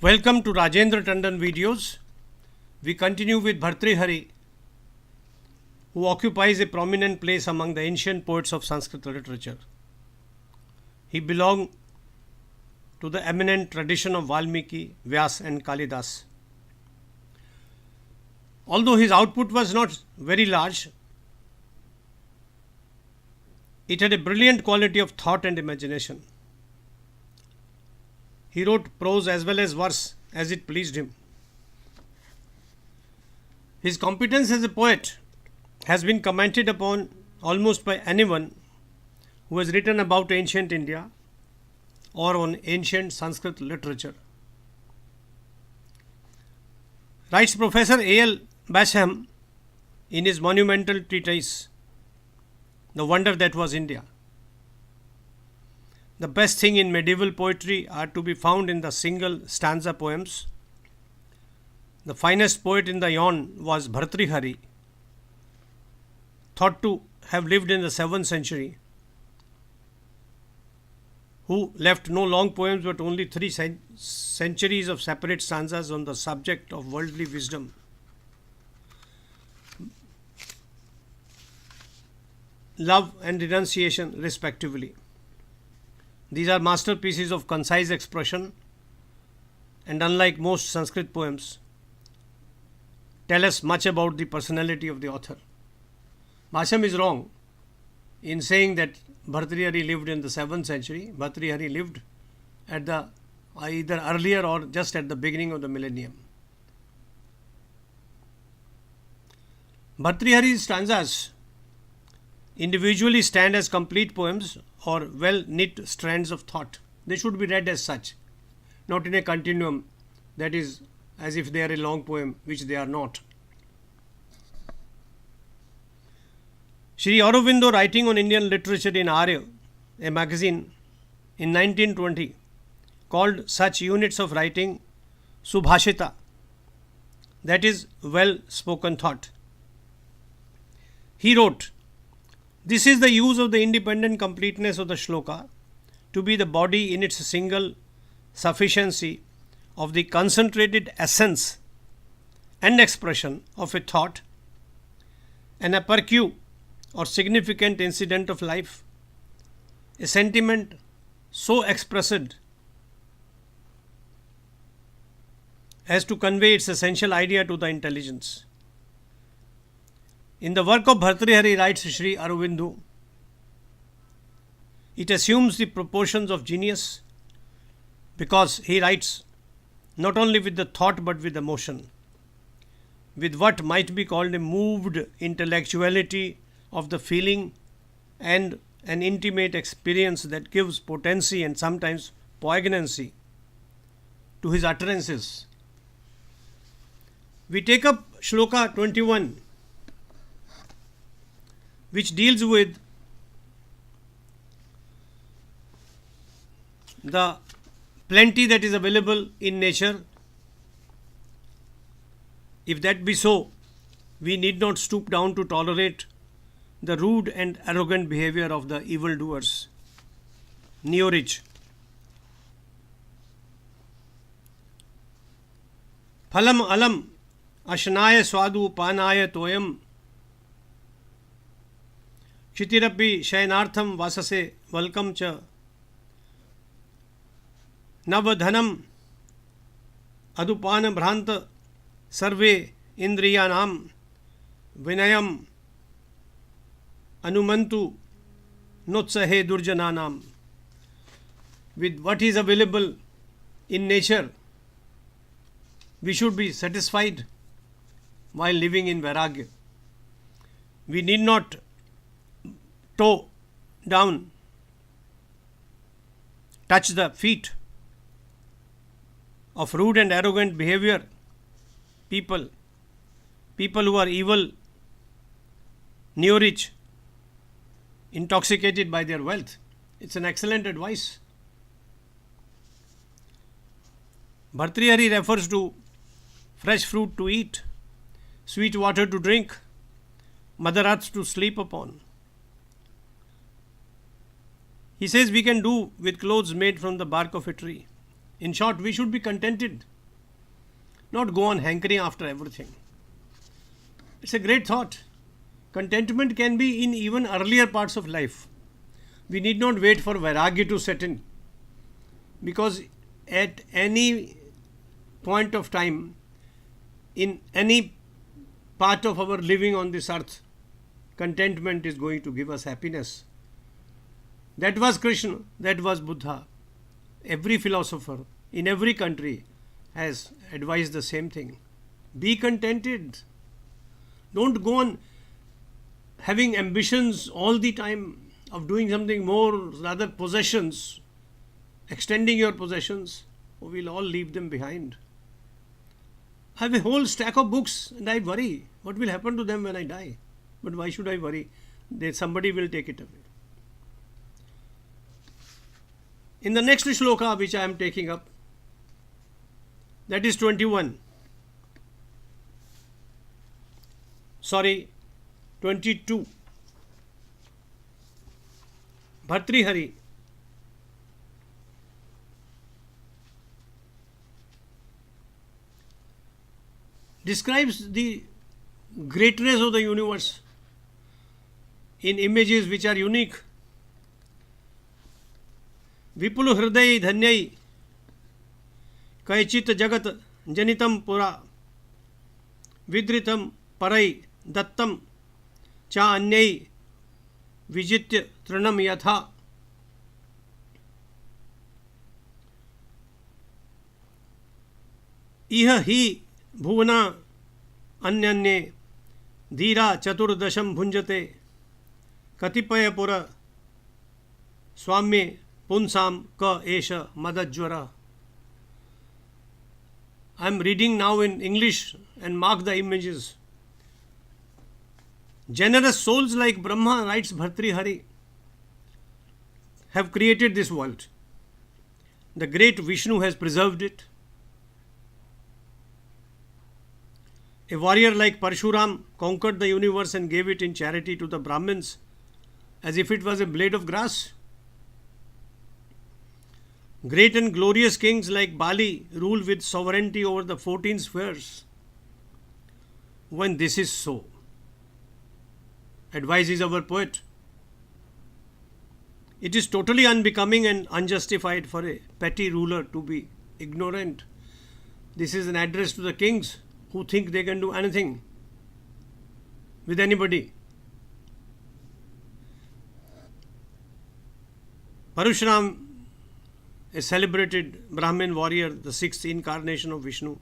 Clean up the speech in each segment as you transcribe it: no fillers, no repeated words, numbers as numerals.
Welcome to Rajendra Tandon videos. We continue with Bhartrihari, who occupies a prominent place among the ancient poets of Sanskrit literature. He belonged to the eminent tradition of Valmiki, Vyas and Kalidas. Although his output was not very large, it had a brilliant quality of thought and imagination. He wrote prose as well as verse as it pleased him. His competence as a poet has been commented upon almost by anyone who has written about ancient India or on ancient Sanskrit literature. Writes Professor A.L. Basham in his monumental treatise, The Wonder That Was India. The best thing in medieval poetry are to be found in the single stanza poems. The finest poet in the Yon was Bhartrihari, thought to have lived in the 7th century, who left no long poems but only 3 centuries of separate stanzas on the subject of worldly wisdom. Love and renunciation respectively. These are masterpieces of concise expression and, unlike most Sanskrit poems, tell us much about the personality of the author. Basham is wrong in saying that Bhartrihari lived in the 7th century. Bhartrihari lived at the either earlier or just at the beginning of the millennium. Bhartrihari's stanzas individually stand as complete poems or well-knit strands of thought. They should be read as such, not in a continuum, that is, as if they are a long poem, which they are not. Sri Aurobindo, writing on Indian literature in Arya, a magazine, in 1920, called such units of writing Subhashita, that is, well-spoken thought. He wrote, "This is the use of the independent completeness of the shloka to be the body in its single sufficiency of the concentrated essence and expression of a thought, an apercu or significant incident of life, a sentiment so expressed as to convey its essential idea to the intelligence." In the work of Bhartrihari, writes Sri Aurobindo, it assumes the proportions of genius because he writes not only with the thought but with emotion, with what might be called a moved intellectuality of the feeling and an intimate experience that gives potency and sometimes poignancy to his utterances. We take up Shloka 21, which deals with the plenty that is available in nature. If that be so, we need not stoop down to tolerate the rude and arrogant behavior of the evildoers. Neo-rich. Phalam alam ashnaya swadu panaya toyam क्षितिरपि शयनार्थम वाससे वल्कम च नवधनम अदुपान भ्रांत सर्वे इंद्रियानाम विनयम अनुमंतु नोत्सहे दुर्जनानाम. With what is available in nature, we should be satisfied while living in Vairagya. We need not toe down, touch the feet of rude and arrogant behavior people who are evil, neo-rich, intoxicated by their wealth. It's an excellent advice. Bhartrihari refers to fresh fruit to eat, sweet water to drink, mother earth to sleep upon. He says we can do with clothes made from the bark of a tree. In short, we should be contented, not go on hankering after everything. It's a great thought. Contentment can be in even earlier parts of life. We need not wait for vairagya to set in, because at any point of time, in any part of our living on this earth, contentment is going to give us happiness. That was Krishna, that was Buddha. Every philosopher in every country has advised the same thing. Be contented. Don't go on having ambitions all the time of doing something more, rather possessions, extending your possessions. We'll all leave them behind. I have a whole stack of books and I worry what will happen to them when I die. But why should I worry? Somebody will take it away. In the next shloka which I am taking up, that is 22. Bhartrihari describes the greatness of the universe in images which are unique. विपुल हृदय धन्यै कैचित जगत जनितम पुरा विद्रितम परै दत्तम चा अन्यै विजित्य तृणम यथा. इह हि भुवना अन्यन्ये धीरा चतुर्दशम भुंजते कतिपयपुर स्वाम्ये पुंसाम क एष मदज्वरा. I am reading now in English and mark the images. Generous souls like Brahma, writes Bhartrihari, have created this world. The great Vishnu has preserved it. A warrior like Parshuram conquered the universe and gave it in charity to the Brahmins as if it was a blade of grass. Great and glorious kings like Bali rule with sovereignty over the 14 spheres. When this is so, advises our poet, it is totally unbecoming and unjustified for a petty ruler to be ignorant. This is an address to the kings who think they can do anything with anybody. Parashuram, a celebrated Brahmin warrior, the sixth incarnation of Vishnu,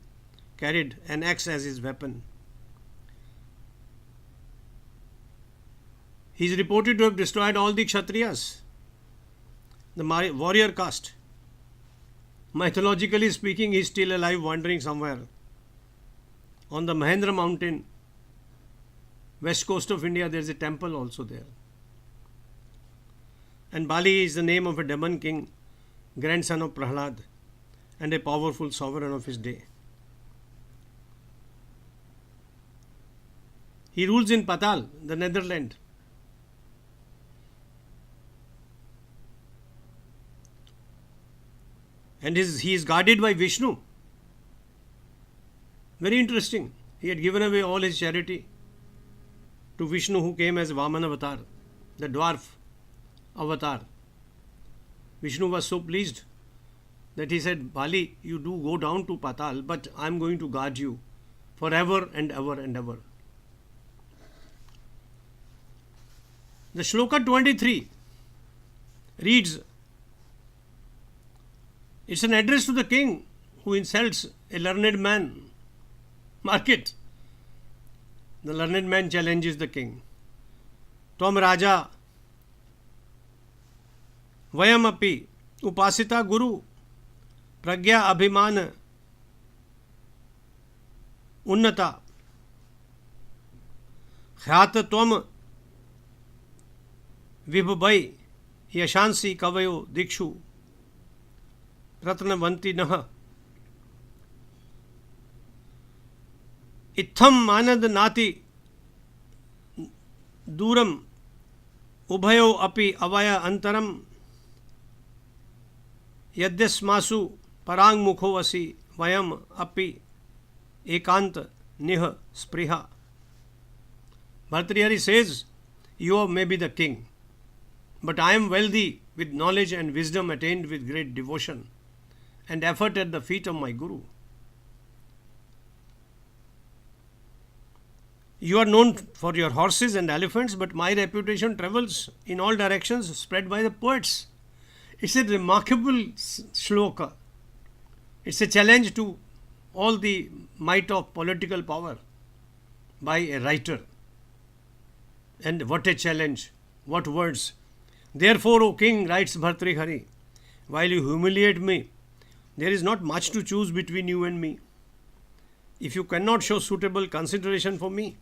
carried an axe as his weapon. He is reported to have destroyed all the Kshatriyas, the warrior caste. Mythologically speaking, he is still alive, wandering somewhere on the Mahendra mountain, west coast of India. There is a temple also there. And Bali is the name of a demon king, grandson of Prahlad, and a powerful sovereign of his day. He rules in Patal, the Netherlands. And he is guarded by Vishnu. Very interesting. He had given away all his charity to Vishnu, who came as Vaman avatar, the dwarf avatar. Vishnu was so pleased that he said, Bali, you do go down to Patal, but I am going to guard you forever and ever and ever. The Shloka 23 reads, it's an address to the king who insults a learned man. Mark it. The learned man challenges the king. Tvam Raja Vayam api upasita guru pragya abhiman unnata khyat tvam vibbai yashansi kavayo dikshu ratnavanti nah इत्थम मानद नाति दूरम उभयो अपि अवय अंतरम यद्यस्मासु parang mukhovasi vayam api ekant nih spriha. Bhartrihari says, you may be the king, but I am wealthy with knowledge and wisdom attained with great devotion and effort at the feet of my Guru. You are known for your horses and elephants, but my reputation travels in all directions, spread by the poets. It's a remarkable shloka. It's a challenge to all the might of political power by a writer. And what a challenge, what words. Therefore, O king, writes Bhartrihari, while you humiliate me, there is not much to choose between you and me. If you cannot show suitable consideration for me,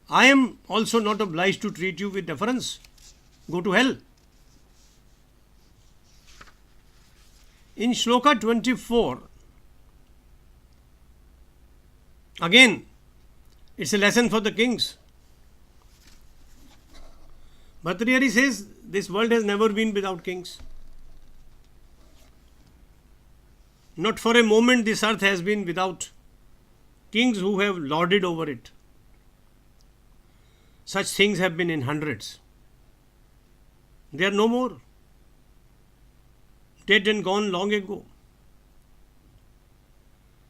I am also not obliged to treat you with deference. Go to hell. In Shloka 24, again, it's a lesson for the kings. Bhartrihari says, this world has never been without kings. Not for a moment this earth has been without kings who have lorded over it. Such things have been in hundreds. They are no more. Dead and gone long ago.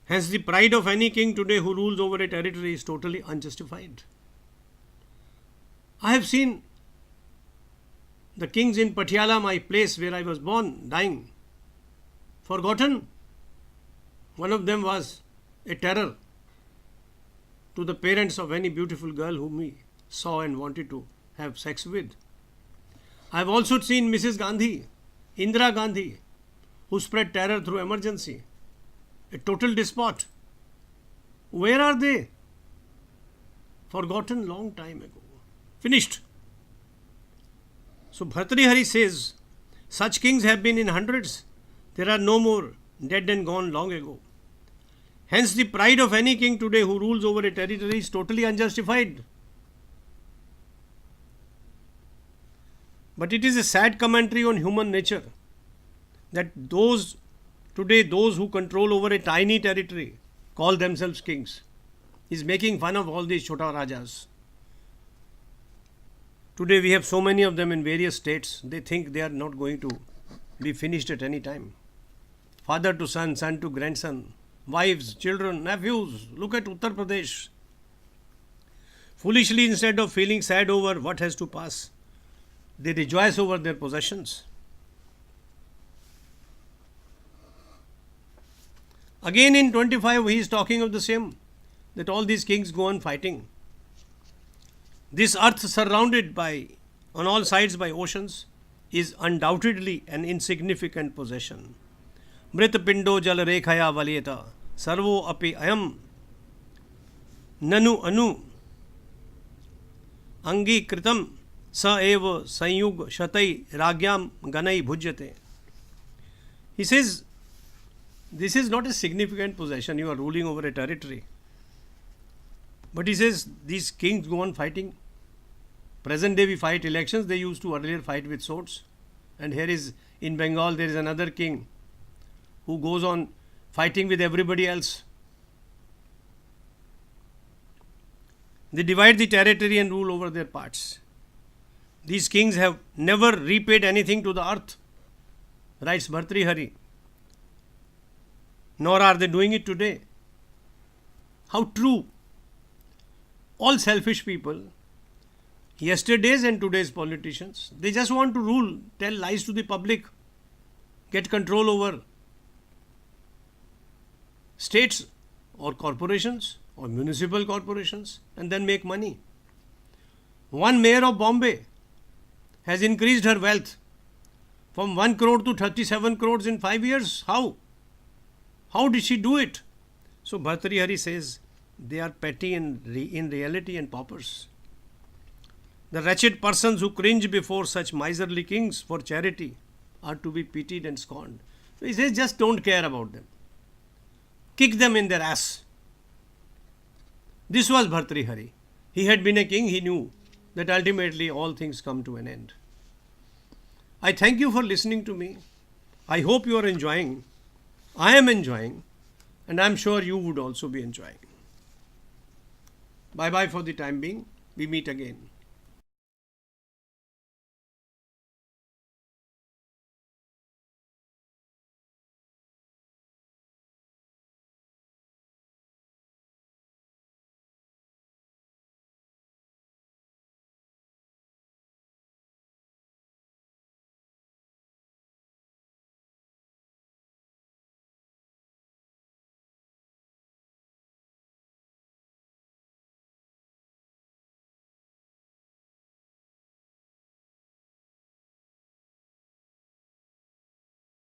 Hence, the pride of any king today who rules over a territory is totally unjustified. I have seen the kings in Patiala, my place where I was born, dying, forgotten. One of them was a terror to the parents of any beautiful girl whom he saw and wanted to have sex with. I have also seen Mrs. Gandhi, Indira Gandhi, who spread terror through emergency. A total despot. Where are they? Forgotten long time ago. Finished. So Bhartrihari says, such kings have been in hundreds. There are no more, dead and gone long ago. Hence the pride of any king today who rules over a territory is totally unjustified. But it is a sad commentary on human nature that those who control over a tiny territory call themselves kings. He's making fun of all these Chota Rajas. Today we have so many of them in various states, they think they are not going to be finished at any time. Father to son, son to grandson, wives, children, nephews. Look at Uttar Pradesh. Foolishly, instead of feeling sad over what has to pass, they rejoice over their possessions. Again in 25 he is talking of the same, that all these kings go on fighting. This earth surrounded on all sides by oceans is undoubtedly an insignificant possession. Mrit pindo jal rekhaya valyeta sarvo api ayam nanu anu angi kritam sa eva sanyug shatai ragyam ganai bhujyate. He says, this is not a significant possession, you are ruling over a territory. But he says, these kings go on fighting. Present day we fight elections, they used to earlier fight with swords. And here is, in Bengal, there is another king who goes on fighting with everybody else. They divide the territory and rule over their parts. These kings have never repaid anything to the earth, writes Bhartrihari. Nor are they doing it today. How true! All selfish people, yesterday's and today's politicians, they just want to rule, tell lies to the public, get control over states or corporations or municipal corporations and then make money. One mayor of Bombay has increased her wealth from 1 crore to 37 crores in 5 years. How? How did she do it? So Bhartrihari says they are petty in reality and paupers. The wretched persons who cringe before such miserly kings for charity are to be pitied and scorned. So he says just don't care about them. Kick them in their ass. This was Bhartrihari. He had been a king, he knew that ultimately all things come to an end. I thank you for listening to me. I hope you are enjoying I am enjoying, and I am sure you would also be enjoying. Bye bye for the time being. We meet again.